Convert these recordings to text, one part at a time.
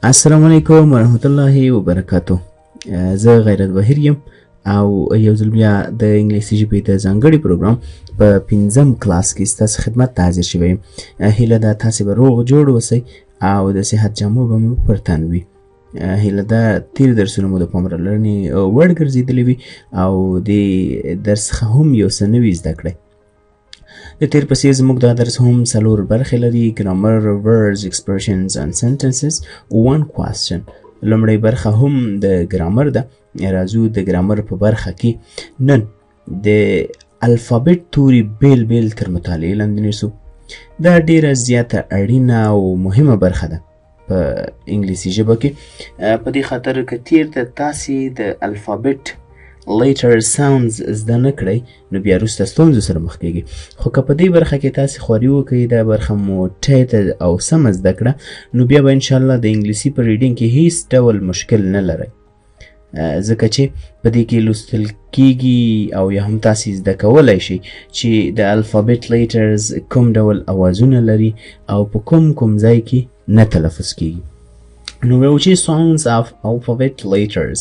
السلام علیکم ورحمت الله وبرکاتو. زه غیرت بهیر یم او یو ځل بیا د انګلیسي ژبې د ځانګړي پروګرام په 5م کلاس کې ستاسو خدمت ته حاضر شوی یم. هیله ده تاسې به روغ جوړ اوسئ او د صحت جامو به مو پر تن وي. هیله ده تیر درسونه مو د پاملرنې وړ ګرځېدلي وي او د درس څخه هم یو څه نوي زده کړئ. د تیر په څېر زموږ دا درس هم 4 برخې لري: ګرامر، words, expressions and sentences, one question. لومړی برخه هم د ګرامر ده. راځو د ګرامر په برخه کې نن د الفابet توري بیل بیل تر مطالعې لاندې نیسو. دا ډیره زیاته اړینه او مهمه برخه ده په انګلیسي ژبه کې، په دې خاطر که تیرته تاسې د الفابet لیټر ساوندز زده نه کړئ نو بیا وروسته ستونزو سره مخ کیږي. خو که په دې برخه کې تاسې خواري وکړئ، دا برخه مو ټیټه او سمه زده کړه، نو بیا به انشاءالله د انګلیسي په ریډینګ کې هیڅ ډول مشکل نه لرئ، ځکه چې په دې کې لوستل کیږي او یا هم تاسې زده کولی شئ چې د الفابet لیټرز کوم ډول اوازونه لري او په کوم ځای کې نه تلفظ کیږي. نو وایو چې sounds of alphabet letters،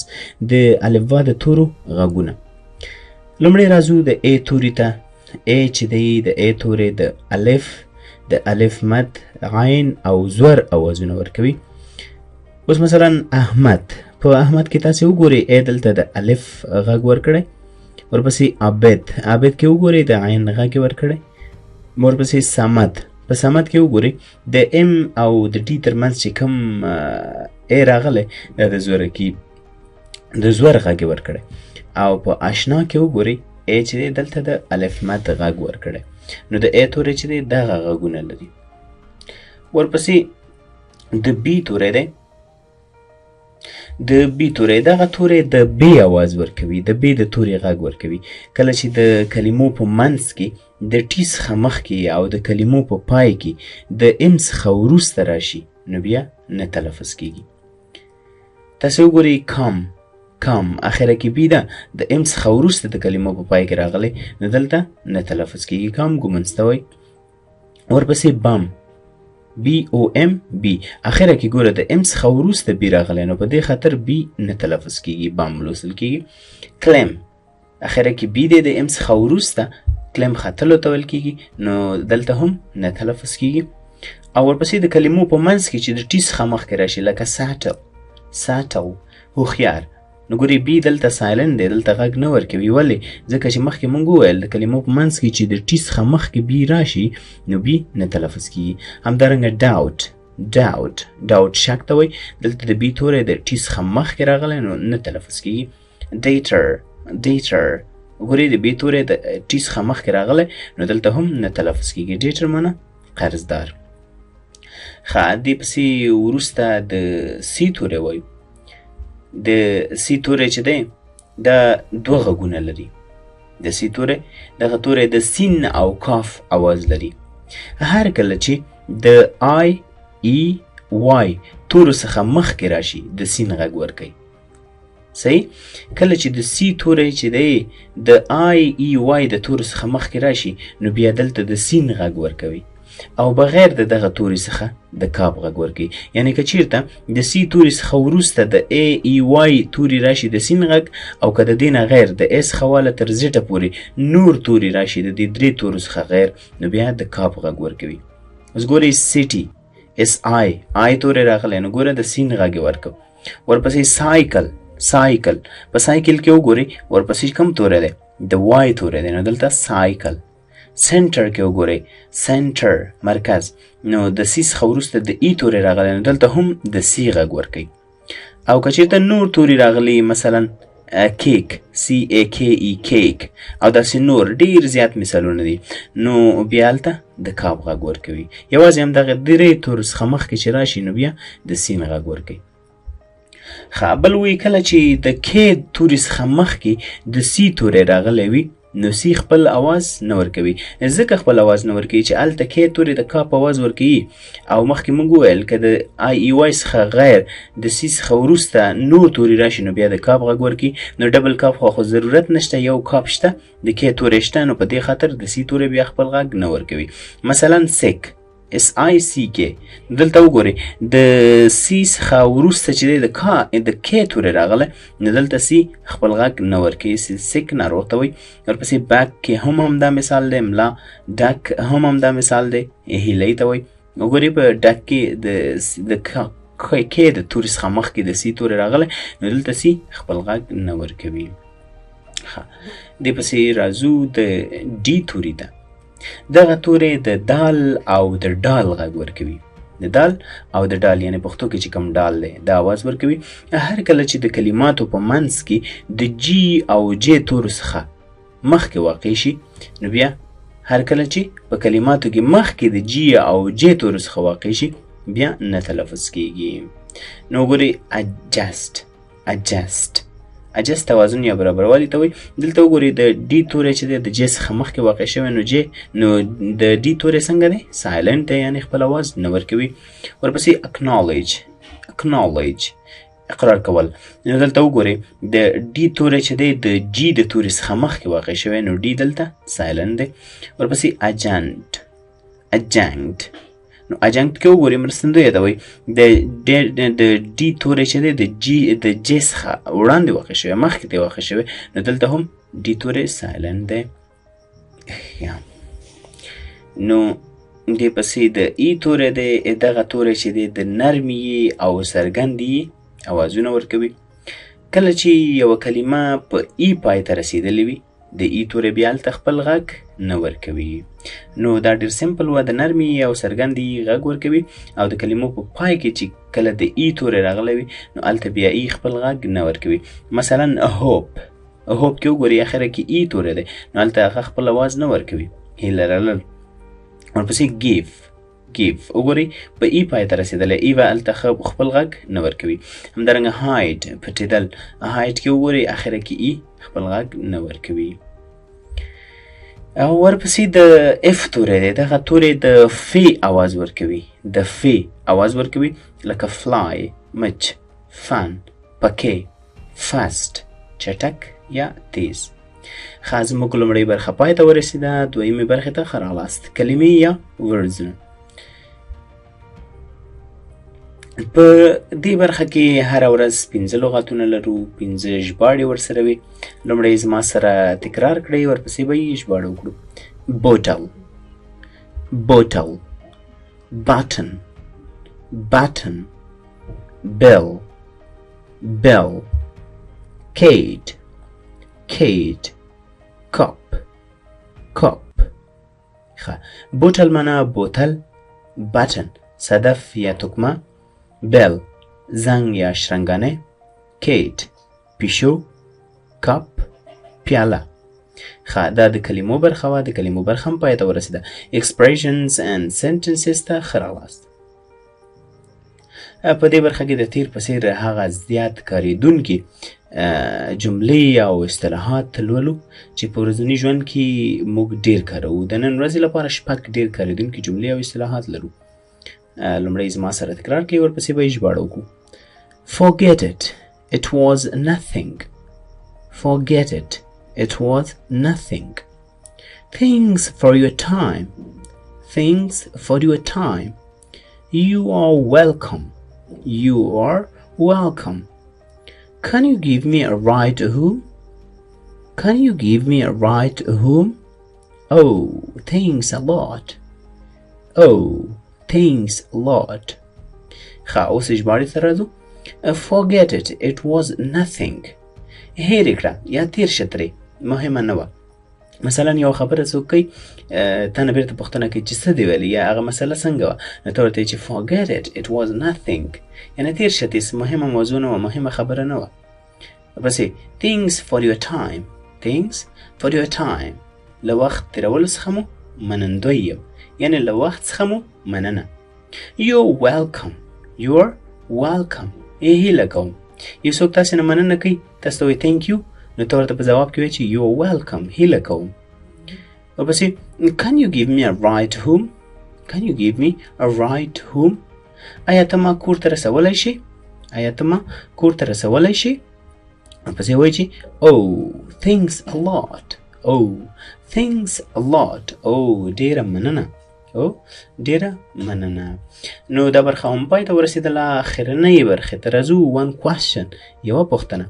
د الفبا د تورو غږونه. لومړی راځو د A توري ته. A چې دی د A توري د الف مد، عین او زور اوازونه ورکوي. اوس مثلا احمد، په احمد کې تاسې وګورئ A دلته د الف غږ ورکړی، ورپسې عابد کې وګورئ د عین غږ ورکړی، ورپسې صمد، په صمد کې وګورئ د ام او د ډي ترمنځ چې کوم ا راغلی دا د زور غږ ورکړی، او په آشنا کې وګورئ ا چې دی دلته د الف مد غږ ورکړی. نو د ا توری چې دی دغه غږونه لري. ورپسې د بي توری دی. د بي توری دغه توری د بي اواز ورکوي، د بي د توری غږ ورکوي. کله چې د کلمو په منځ کې د ټي څخه مخکې او د کلمو په پای کې د ام څخه وروسته راشي نو بیا نه تلفظ کیږي. تاسې وګورئ کام اخره کې بي ده، د ام څخه وروسته د کلمو په پای کې راغلی نو دلته نه تلفظ کیږي، کام ګومنځته وایي. ورپسې بام، BOM بي، اخره کې ګوره د ام څخه وروسته بي راغلی نو په دې خاطر بي نه تلفظ کیږي، بام لوستل کیږي. کلیم، اخره کې بي دی د ام څخه وروسته کلیم خطلو ته ویل کیږي نو دلته هم نه تلفظ کیږي. او ورپسې د کلمو په منځ کې چې د ټي څخه مخکې راشي لکه ساټل، هوښیار، نو ګورئ بي دلته سایلنټ دی، دلته غږ نه ورکوي. ولې؟ ځکه چې مخکې مونږ وویل د کلمو په منځ کې چې د ټي څخه مخکې بي راشي نو بي نه تلفظ کیږي. همدارنګه ډاوټ شک ته وایي، دلته د بي توری د ټي څخه مخکې راغلی نو نه تلفظ کیږي. ډیټر، ګورئ د بي توری د ټي څخه مخکې راغلی نو دلته هم نه تلفظ کیږي. ډیټر معنی قرضدار. ښه، دې پسې وروسته د سی توری وایو. د سی توری چې دی دا دوه غږونه لري. د سی توری دغه توری د سین او کاف اواز لري. هر کله چې د آی ای وای تورو څخه مخکې راشي د سین غږ ورکوي. صحیح؟ کله چې د سی توری چې دی د آی ای وای د تورو څخه مخکې راشي نو بیا دلته د سین غږ ورکوي او بغیر د دغه توري څخه د کاف غږ ورکوي. یعنی که چیرته د سی توري څخه وروسته د ای ای وای توري راشي د سین غږ، او که د دې نه غیر د اس څخه واله تر زیټه پورې نور توري راشي د دې درې تورو څخه غیر نو بیا د کاف غږ ورکوي. اوس ګورئ سیټي، اس آی توری راغلی نو ګوره د سین غږ ورکو. ورپسې سایکل، په سایکل کې وګورئ ورپسې کوم توری دی د وای توری دی نو دلته سایکل. سنټر کې وګورئ سنټر مرکز، نو د سی څخه وروسته د ای توری راغلی نو دلته هم د سی غږ ورکوي. او که چېرته نور توری راغلی مثلا کیک، CAKE کیک، او داسې نور ډیر زیات مثالونه دي نو بیا هلته د کاف غږ ورکوي. یوازې همدغه درې تورو څخه مخکې چې راشي نو بیا د سین غږ ورکوي. ښه، بل وایي کله چې د کې توري څخه مخکې د سی توری راغلی وي نو سی خپل اواز نه ورکوي. ځکه خپل اواز نه ورکوي چې هلته کې توری د کاپ اواز ورکوي، او مخکې موږ وویل که د آی ای وای څخه غیر د سی څخه وروسته نور توری راشي نو بیا د کاپ غږ ورکوي. نو ډبل کاپ خو ضرورت نشته، یو کاپ شته، د کې توری شته، نو په دې خاطر د سی توری بیا خپل غږ نه ورکوي. مثلا SICK. دلته وګورئ د سی څخه وروسته چې دی د کې تورې راغله نو دلته سی خپل غږ نه ورکوي. سیک ناروغ ته وایي. ورپسې بیک کې هم همدا مثال دی. ملا ډک هم همدا مثال دی. هیلۍ ته وایي. وګورئ په ډک کې د کې د تورې څخه مخکې د سی تورې راغله نو دلته سی خپل غږ نه ورکوي. دې پسې راځو د ډي توري ته. دغه تورې د دال او د ډال غږ ورکوي. د دال او د ډال یعنی پښتو کې چې کوم ډال دی دا आवाज ورکوي. هر کله چې د کلماتو په منځ کې د جی او جې تورو څخه مخکې واقع شي نو بیا هر کله چې په کلماتو کې مخکې د جی او جې تورو څخه واقع شي بیا نه تلفظ کیږي. نو ګورئ adjust توازن یا برابروالی ته وایي. دلته وګورئ د ډي توری چې دی د جې څخه مخکې واقع شوی نو د ډي توری څنګه دی سایلنټ دی یعنی خپل اواز نه ورکوي. ورپسې acknowledge اقرار کول. نو دلته وګورئ د ډي توری چې دی د جي د توري څخه مخکې واقع شوی نو ډي دلته سایلنټ دی. ورپسې adjunct نو اجنګت کې وګورئ مرستندوی ته وایي. د ډي توری چې دی د جې څخه وړاندې واقع شوی مخکې ته واقع شوی نو دلته هم ډي توری سایلنټ دی. نو دې پسې د ای توری دی. دغه توری چې دی د نرمي او څرګندي اوازونه ورکوي. کله چې یوه کلمه په ای پای ته رسېدلې وي د ای توری بیا هلته خپل غږ نه ورکوي. نو دا ډېر سمپل و. د نرمي او څرګندي غږ ورکوي او د کلمو په پای کې چې کله د ای توری راغلی وي نو هلته بیا ای خپل غږ نه ورکوي. مثلا hope کې وګورئ اخره کې ای توری دی نو هلته هغه خپل اواز نه ورکوي. هیله لرل. ورپسې give وګورئ په ای پای ته رسېدلی ای به هلته خپل غږ نه ورکوي. همدارنګه hide پټېدل. hide کې وګورئ اخره کې ای خپل غږ نه ورکوي. او ورپسې د اف توری دی. دغه توری د فی اواز ورکوي. لکه fly مچ، fun پکې، fast چټک یا تیز. ښه زموږ لومړۍ برخه پای ته ورسېده. دویمې برخې ته ښه راغلاست. کلمې یا ورډزونه. په دې برخه کې هره ورځ 5 لغاتونه لرو. 5 ژباړې ورسره وي. لومړی زما سره تکرار کړئ ورپسې به یې ژباړه وکړو. bottle button bell cage cup. ښه بوتل معنا بوتل، button صدف یا تکمه، bell زنګ یا شرنګانه، کیت پیشو، کپ پیاله. ښه دا د کلمو برخه وه. د کلمو برخه هم پای ته ورسېده. expressions and sentences ته ښه راغلاست. په دې برخه کې د تیر په څېر هغه زیات کارېدونکي جملې او اصطلاحات لولو چې په ورځني ژوند کې موږ ډېر کاروو. د نن ورځې لپاره 6 ډېر کارېدونکي جملې او اصطلاحات لرو. لومړی زما سره تکرار کړئ ورپسې به یې ژباړه وکړو. forget it was nothing. Thanks for your time. You are welcome. Can you give me a ride home? Oh, thanks a lot. ښه اوس ژباړې ته راځو. forget it was nothing. هېرې کړه یا تېر شه ترې مهمه نه وه. مثلا یو خبره څوک کوي تا نه بیرته پوښتنه کوي چې څه دې ویلي یا هغه مسله څنګه وه نو ته ورته چې forget it was nothing یعنې تېر شه تېس مهمه موضوع نه وه مهمه خبره نه وه. پسې thanks for your time له وخت تېرولو څخه مو منندوی یم یعنې له وخت څخه مو مننه. you're welcome هیله کوم. یو څوک تاسې نه مننه کوي تاسو ته وایي thank you نو ته ورته په ځواب کې وایي چې you're welcome هیله کوم. ورپسې can you give me a ride home آیا ته ما کور ته رسولی شي. ورپسې وایي چې oh thanks a lot ډېره مننه او ډیره مننه. نو دا برخه هم پای ته ورسېدله. اخرنۍ برخې ته راځو. one question، یوه پوښتنه.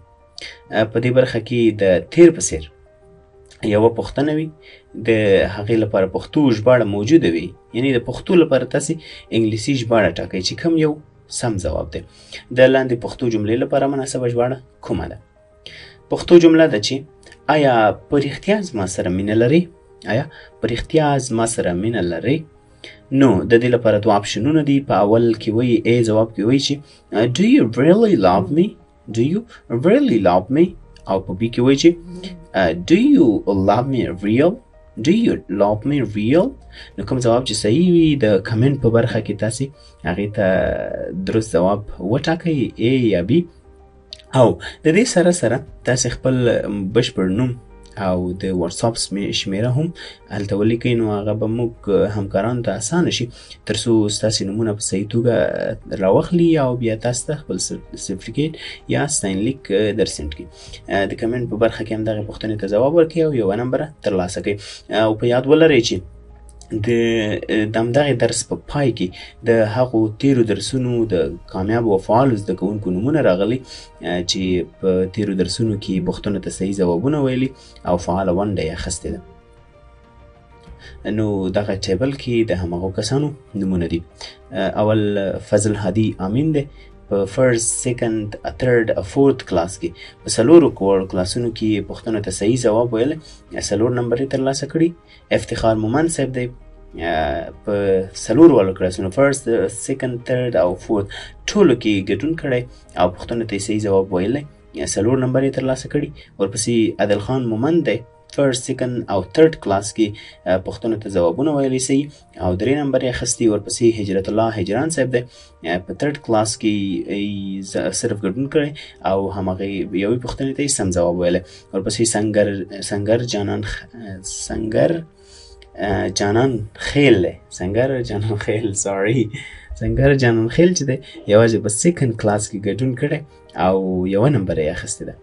په دې برخه کې د تیر په څیر یوه پوښتنه وي، د هغې لپاره پښتو ژباړه موجوده وي، یعنی د پښتو لپاره تاسې انګلیسي ژباړه ټاکئ چې کوم یو سم ځواب دی. د لاندې پښتو جملې لپاره مناسبه ژباړه کومه ده؟ پښتو جمله ده چې آیا په رښتیا زما سره مینه لري؟ آیا په رښتیا زما سره مینه لري؟ نو د دې لپاره دوه آپشنونه دي. په اول کې وایي ای ځواب کې وایي چې do you really love me؟ do you really love me؟ او په بي کې وایي چې do you love me real؟ do you love me real؟ نو کوم ځواب چې صحیح وي د کمنټ په برخه کې تاسې هغې ته درست ځواب وټاکئ، ای یا بي. او د دې سره سره تاسې خپل بشپړ نوم او د واتساپ شمیره هم هلته ولیکئ، نو هغه به موږ همکارانو ته اسانه شي تر څو ستاسې نومونه په صحیح توګه راواخلي او بیا تاسو ته خپل سرټیفیکیټ یا ستاینلیک در سینډ کړي. د کمنټ په برخه کې هم دغې پوښتنې ته ځواب ورکړئ او یوه نمبره ترلاسه کړئ. او په یاد ولرئ چې د همدغې درس په پای کې د هغو تیرو درسونو د کامیابو او فعالو زده کوونکو نومونه راغلي چې په تیرو درسونو کې پوښتنو ته صحیح ځوابونه ویلي او فعاله ونډه یې اخیستې ده. نو دغه ټیبل کې د همغو کسانو نومونه دي. اول فضل هادي امین دی، په فرست، سیکنډ، تھرډ او فورت کلاس کې په څلورو کلاسونو کې پوښتنو ته صحیح ځواب ویلی، 4 نمبر یې ترلاسه کړي. افتخار مومند صاحب دی، په څلورو والو کلاسونو فرست، سیکنډ، تھرډ او فورت ټولو کې ګډون کړی او پوښتنو ته یې صحیح ځواب ویلی، 4 نمبر یې ترلاسه کړي. ورپسې عادل خان مومند دی، فرست، سیکنډ او تھرډ کلاس کې پوښتنو ته ځوابونه ویلی صحیح او 3 نمبر یې اخیستي. ورپسې هجرت الله هجران صاحب دی، په تھرډ کلاس کې صرف ګډون کړی او همغې یوې پوښتنې ته یې سم ځواب ویلی. ورپسې سنګر جانان خیل دی، سنګر جانان خیل چې دی یوازې په سیکنډ کلاس کې ګډون کړی او 1 نمبر یې اخیستی ده.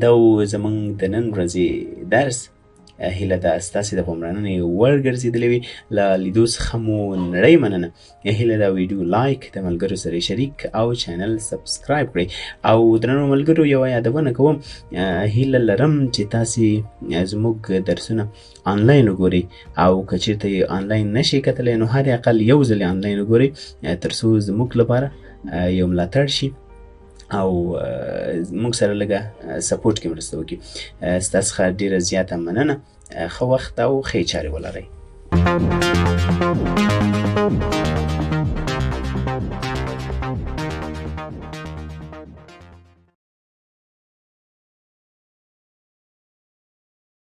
دا زموږ د نن ورځې درس. هیله ده ستاسې د پاملرنې وړ ګرځېدلی وي. له لیدو څخه مو نړۍ مننه. هیله ده ویډیو لایک، د ملګرو سره شریک او چینل سبسکرایب کړئ. او درنو ملګرو یوه یادونه کوم، هیله لرم چې تاسې زموږ درسونه آنلاین وګورئ او که چېرته یې آنلاین نشئ کتلی نو هر اقل یو ځل یې آنلاین وګورئ تر څو زموږ لپاره یو ملاتړ شي او موږ سره لږه سپورټ کې مرسته وکړي. ستاسو څخه ډېره زیاته مننه. ښه وخت او ښې چارې ولرئ.